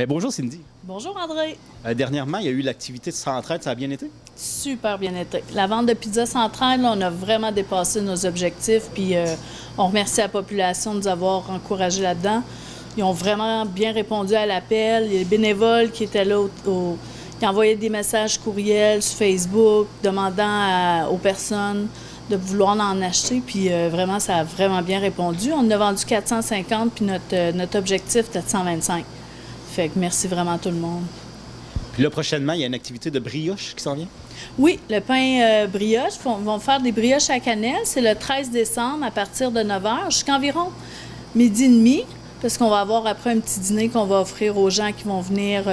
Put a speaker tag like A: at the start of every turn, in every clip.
A: Bonjour Cindy.
B: Bonjour André.
A: Dernièrement, il y a eu l'activité de Centraide, ça a bien été?
B: Super bien été. La vente de pizza centrale, là, on a vraiment dépassé nos objectifs, puis on remercie la population de nous avoir encouragés là-dedans. Ils ont vraiment bien répondu à l'appel. Il y a les bénévoles qui étaient là, qui envoyaient des messages courriels sur Facebook, demandant aux personnes de vouloir en acheter, puis vraiment, ça a vraiment bien répondu. On en a vendu 450, puis notre objectif était de 125. Fait que merci vraiment à tout le monde.
A: Puis là, prochainement, il y a une activité de brioche qui s'en vient?
B: Oui, le pain brioche. Ils vont faire des brioches à cannelle. C'est le 13 décembre à partir de 9 h jusqu'à environ 12h30, parce qu'on va avoir après un petit dîner qu'on va offrir aux gens qui vont venir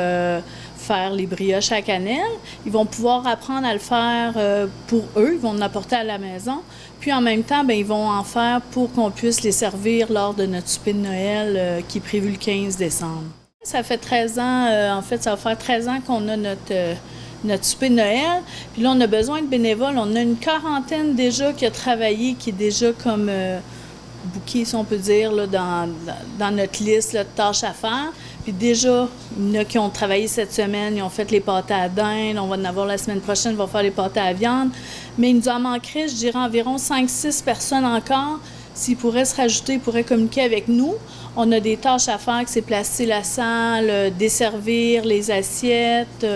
B: faire les brioches à cannelle. Ils vont pouvoir apprendre à le faire pour eux. Ils vont en apporter à la maison. Puis en même temps, bien, ils vont en faire pour qu'on puisse les servir lors de notre souper de Noël qui est prévu le 15 décembre. Ça fait 13 ans, en fait, ça va faire 13 ans qu'on a notre souper de Noël. Puis là, on a besoin de bénévoles. On a une quarantaine déjà qui a travaillé, qui est déjà comme booké, si on peut dire, là, dans notre liste là, de tâches à faire. Puis déjà, il y en a qui ont travaillé cette semaine, ils ont fait les pâtés à dinde. On va en avoir la semaine prochaine, on va faire les pâtés à viande. Mais il nous en manquerait, je dirais, environ 5-6 personnes encore. S'ils pourraient se rajouter, ils pourraient communiquer avec nous. On a des tâches à faire, que c'est placer la salle, desservir les assiettes,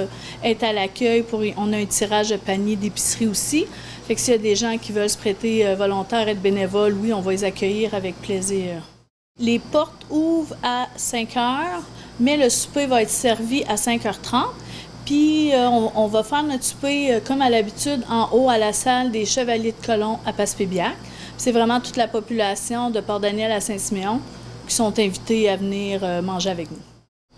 B: être à l'accueil. On a un tirage de panier d'épicerie aussi. Fait que s'il y a des gens qui veulent se prêter volontaires, être bénévoles, oui, on va les accueillir avec plaisir. Les portes ouvrent à 5 h, mais le souper va être servi à 5 h 30. Puis on va faire notre souper, comme à l'habitude, en haut à la salle des Chevaliers de Colomb à Passepébiac. C'est vraiment toute la population de Port-Daniel à Saint-Siméon qui sont invités à venir manger avec nous.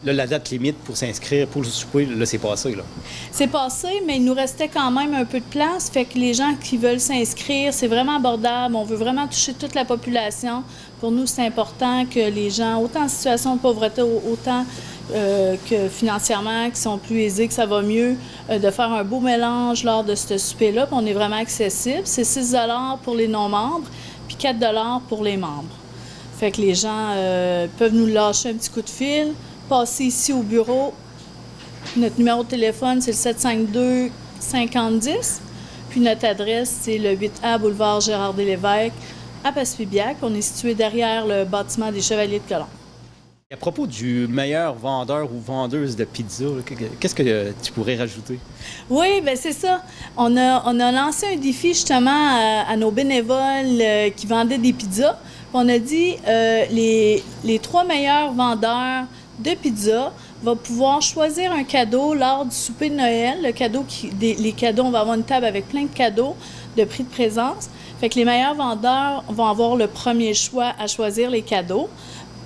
A: Là, la date limite pour s'inscrire pour le souper, là, c'est passé, là.
B: C'est passé, mais il nous restait quand même un peu de place. Fait que les gens qui veulent s'inscrire, c'est vraiment abordable. On veut vraiment toucher toute la population. Pour nous, c'est important que les gens, autant en situation de pauvreté, autant que financièrement, qui sont plus aisés, que ça va mieux, de faire un beau mélange lors de ce souper-là. Puis on est vraiment accessible. C'est 6 $ pour les non-membres, puis 4 $ pour les membres. Fait que les gens peuvent nous lâcher un petit coup de fil, passer ici au bureau. Notre numéro de téléphone, c'est le 752-5010. Puis notre adresse, c'est le 8A boulevard Gérard-des-Lévesques à Passepébiac. On est situé derrière le bâtiment des Chevaliers de Colomb.
A: À propos du meilleur vendeur ou vendeuse de pizza, qu'est-ce que tu pourrais rajouter?
B: Oui, bien c'est ça. On a lancé un défi justement à nos bénévoles qui vendaient des pizzas. On a dit les 3 meilleurs vendeurs de pizza vont pouvoir choisir un cadeau lors du souper de Noël. Les cadeaux, on va avoir une table avec plein de cadeaux de prix de présence. Fait que les meilleurs vendeurs vont avoir le premier choix à choisir les cadeaux.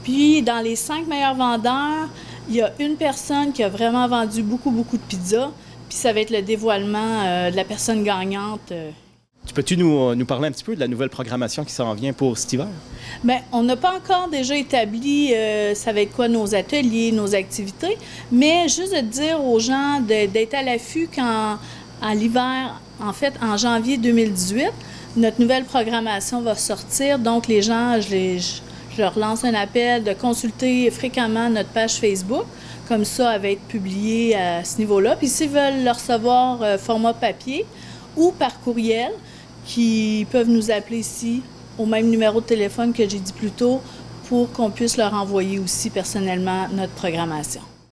B: Puis, dans les 5 meilleurs vendeurs, il y a une personne qui a vraiment vendu beaucoup de pizza. Puis, ça va être le dévoilement de la personne gagnante.
A: Peux-tu nous parler un petit peu de la nouvelle programmation qui s'en vient pour cet hiver?
B: Bien, on n'a pas encore déjà établi ça va être quoi nos ateliers, nos activités, mais juste de dire aux gens d'être à l'affût quand, à l'hiver, en fait, en janvier 2018, notre nouvelle programmation va sortir. Donc, les gens, je leur lance un appel de consulter fréquemment notre page Facebook. Comme ça, elle va être publiée à ce niveau-là. Puis s'ils veulent le recevoir format papier ou par courriel, qui peuvent nous appeler ici au même numéro de téléphone que j'ai dit plus tôt pour qu'on puisse leur envoyer aussi personnellement notre programmation.